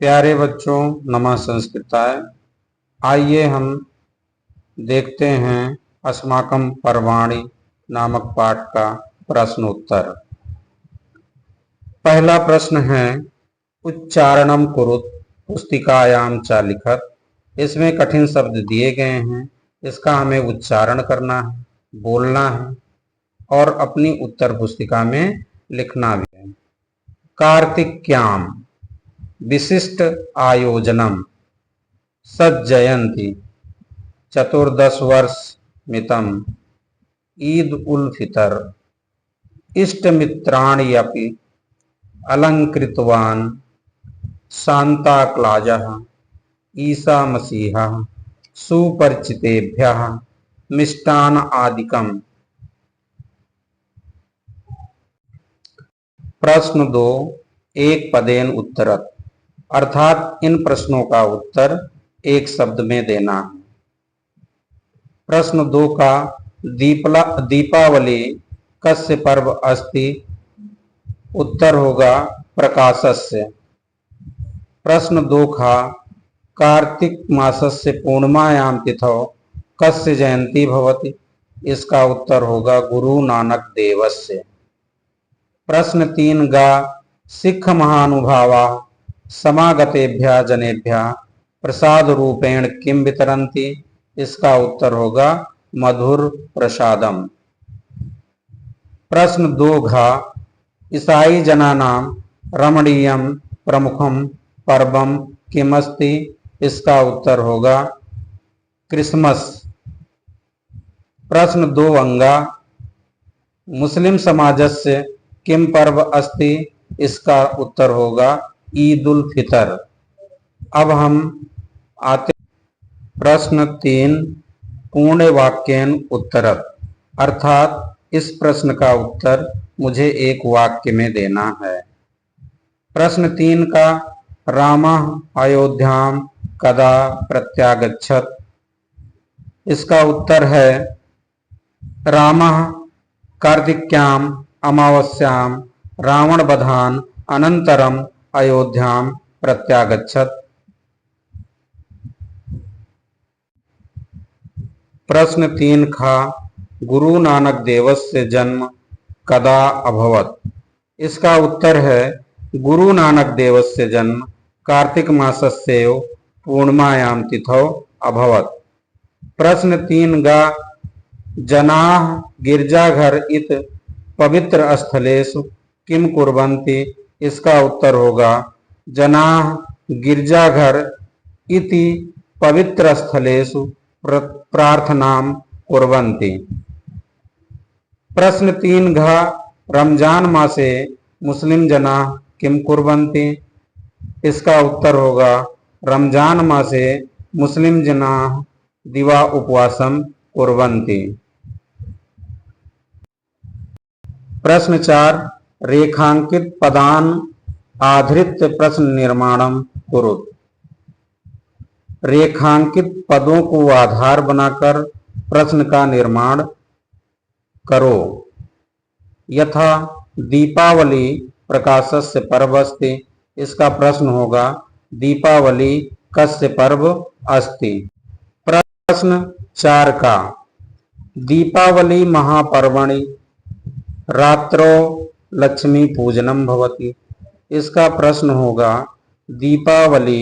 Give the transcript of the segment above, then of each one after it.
प्यारे बच्चों, नमः संस्कृताय। आइए हम देखते हैं अस्माकं पर्वाणि नामक पाठ का प्रश्न उत्तर। पहला प्रश्न है उच्चारणम कुरुत पुस्तिकायाम च लिखत। इसमें कठिन शब्द दिए गए हैं, इसका हमें उच्चारण करना है, बोलना है और अपनी उत्तर पुस्तिका में लिखना भी है। कार्तिक्याम विशिष्ट आयोजनम सज्जयन्ति चतुर्दश वर्ष मितम ईद उल फितर इष्टमित्राणि अपि अलंकृतवान् सांता क्लाजः ईसा मसीहः सुपरिचितेभ्यः मिष्टान आदिकम्। प्रश्न 2 एक पदेन उत्तरत, अर्थात इन प्रश्नों का उत्तर एक शब्द में देना है। प्रश्न 2 का दीपावली कस्य पर्व अस्ति, उत्तर होगा प्रकाशस्य। प्रश्न 2 का कार्तिक मासस्य पूर्णिमायां तिथौ कस्य जयंती भवति, इसका उत्तर होगा गुरु नानक देवस्य। प्रश्न 3 गा सिख महानुभावा समागतेभ्यः जनेभ्यः प्रसाद रूपेण किम वितरन्ति, इसका उत्तर होगा मधुर प्रसादम। प्रश्न 2 घा ईसाई जनानां रमणीयम प्रमुखम पर्वम किमस्ति, इसका उत्तर होगा क्रिसमस। प्रश्न 2 अंगा मुस्लिम समाजस्य किम पर्व अस्ति, इसका उत्तर होगा ईद उल फितर। अब हम आते प्रश्न 3 पूर्ण वाक्येन उत्तरत, अर्थात इस प्रश्न का उत्तर मुझे एक वाक्य में देना है। प्रश्न 3 का रामः अयोध्याम कदा प्रत्यागच्छत, इसका उत्तर है रामः कार्तिक्याम अमावस्याम रावण वधान अनंतरम अयोध्याम प्रत्यागच्छत। प्रश्न 3 खा गुरु नानक देवस्य जन्म कदा अभवत, इसका उत्तर है गुरु नानक देवस्य जन्म कार्तिक मासस्य पूर्णिमायां तिथौ अभवत। प्रश्न 3 गा जनाः गिरजाघर इत पवित्र स्थलेषु किम कुर्वन्ति, इसका उत्तर होगा जनाः गिरजाघर इति पवित्र स्थलेषु प्रार्थनां कुर्वन्ति। प्रश्न 3 घ रमजान मासे मुस्लिम जनाः किम कुर्वन्ति, इसका उत्तर होगा रमजान मासे मुस्लिम जनाः दिवा उपवासम कुर्वन्ति। प्रश्न 4 रेखांकित पदान आधृत्य प्रश्न निर्माणम कुरुत। रेखांकित पदों को आधार बनाकर प्रश्न का निर्माण करो। यथा दीपावली प्रकाशस्य पर्व अस्ति, इसका प्रश्न होगा दीपावली कस्य पर्व अस्ति। प्रश्न 4 का दीपावली महापर्वणि रात्रौ लक्ष्मी पूजनम भवति, इसका प्रश्न होगा दीपावली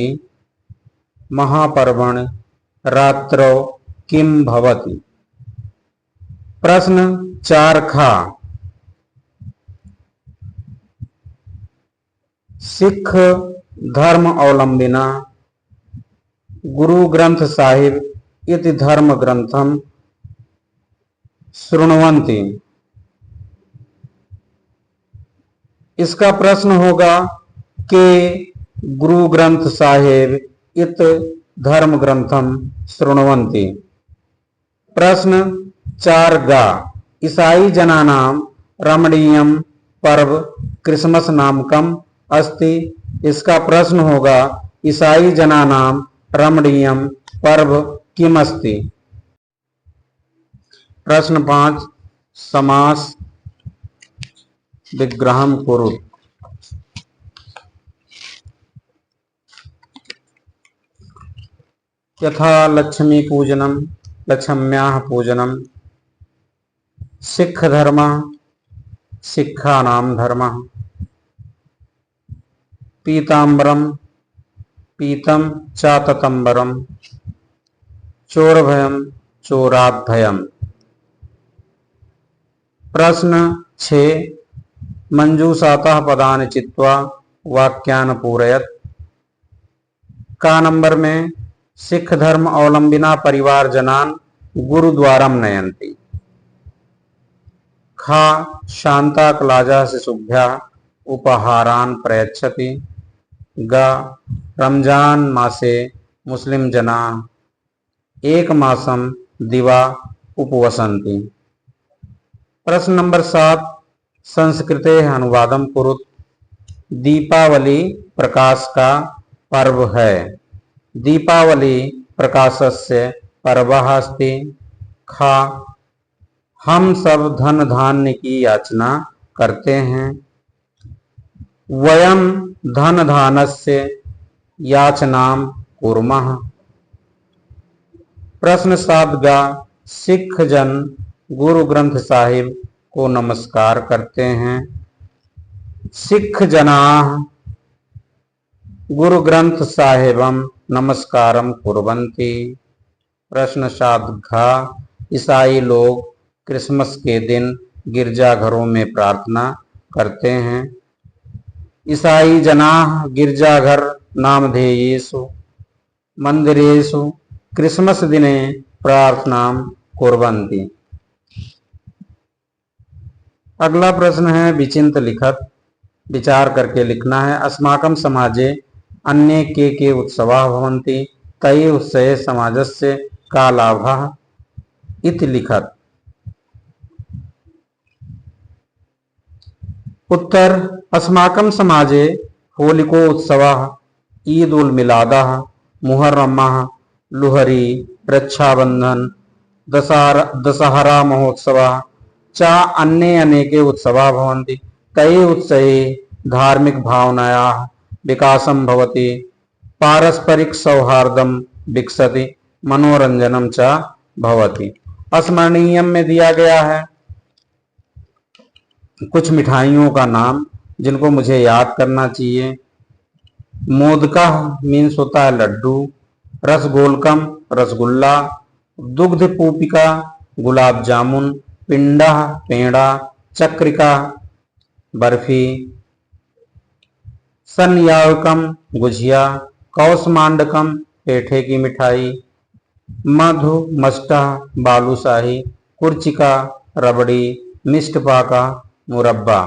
महापर्वणि रात्रौ किम भवति। प्रश्न 4 खा सिख धर्म अवलंबिना गुरु ग्रंथ साहिब इति धर्म ग्रंथम शृण्वन्ति, इसका प्रश्न होगा के गुरु ग्रंथ साहिब इत धर्म ग्रंथम शृण्वन्ति। प्रश्न 4 गा ईसाई जनानां रमणीयम पर्व क्रिसमस नामकम अस्ति, इसका प्रश्न होगा ईसाई जनानां रमणीयम पर्व किम अस्ति। प्रश्न 5 समास विग्रहम कुरु। यथा लक्ष्मी पूजनम लक्ष्म्याः पूजनम, सिख धर्म सिक्खानां धर्मः, पीताम्बरम पीतम चाततम्बरम, चोरभयम चोराभयम। प्रश्न 6 मंजूषातः पदानि चित्वा वाक्यान् पूरयत्। का नंबर में सिख धर्म अवलंबिना परिवार जनान गुरुद्वारम नयन्ति। खा शांता क्लाजा शिशुभ्यः उपहारान् प्रयच्छति। ग रमजान मासे मुस्लिम जना एक मासम दिवा उपवसन्ति। प्रश्न नंबर 7 संस्कृते अनुवादम कुरुत। दीपावली प्रकाश का पर्व है। दीपावली प्रकाशस्य पर्वः अस्ति। खा हम सब धन धान्य की याचना करते हैं। वयम धन धानस्य याचनां कुर्मः। प्रश्न 7 गा सिख जन गुरु ग्रंथ साहिब को नमस्कार करते हैं। सिख जनाः गुरु ग्रंथ साहिबम नमस्कारम कुर्वन्ति। प्रश्न 7 घा ईसाई लोग क्रिसमस के दिन गिरजाघरों में प्रार्थना करते हैं। ईसाई जनाः गिरजाघर नामधेयेषु मंदिरेषु क्रिसमस दिने प्रार्थनां कुर्वन्ति। अगला प्रश्न है विचिन्त्य लिखत। विचार करके लिखना है। अस्माकं समाजे अन्ये के उत्सवाः भवन्ति तैः उत्सवे समाजस्य का लाभः इति लिखत। उत्तर अस्माकं समाजे होलिको उत्सवः ईद उल मिलादः मुहर्रमः लुहरी रक्षाबंधन दशहरा महोत्सवः च अन्ये अनेके उत्सवाः भवन्ति तैः उत्सवे धार्मिक भावनायाः विकासं भवति पारस्परिक सौहार्दं विकसति मनोरंजनम च भवति। स्मरणीयम में दिया गया है कुछ मिठाइयों का नाम जिनको मुझे याद करना चाहिए। मोदका मीन्स होता है लड्डू, रसगोलकम रसगुल्ला, दुग्ध पूपिका गुलाब जामुन, पिंडा पेड़ा, चक्रिका बर्फी, सन्यायकम गुझिया, कौसमांडकम पेठे की मिठाई, मधु मस्टा बालूशाही, कुर्चिका रबड़ी, मिष्ट पाका मुरब्बा।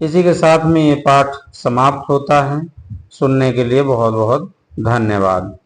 इसी के साथ में ये पाठ समाप्त होता है। सुनने के लिए बहुत बहुत धन्यवाद।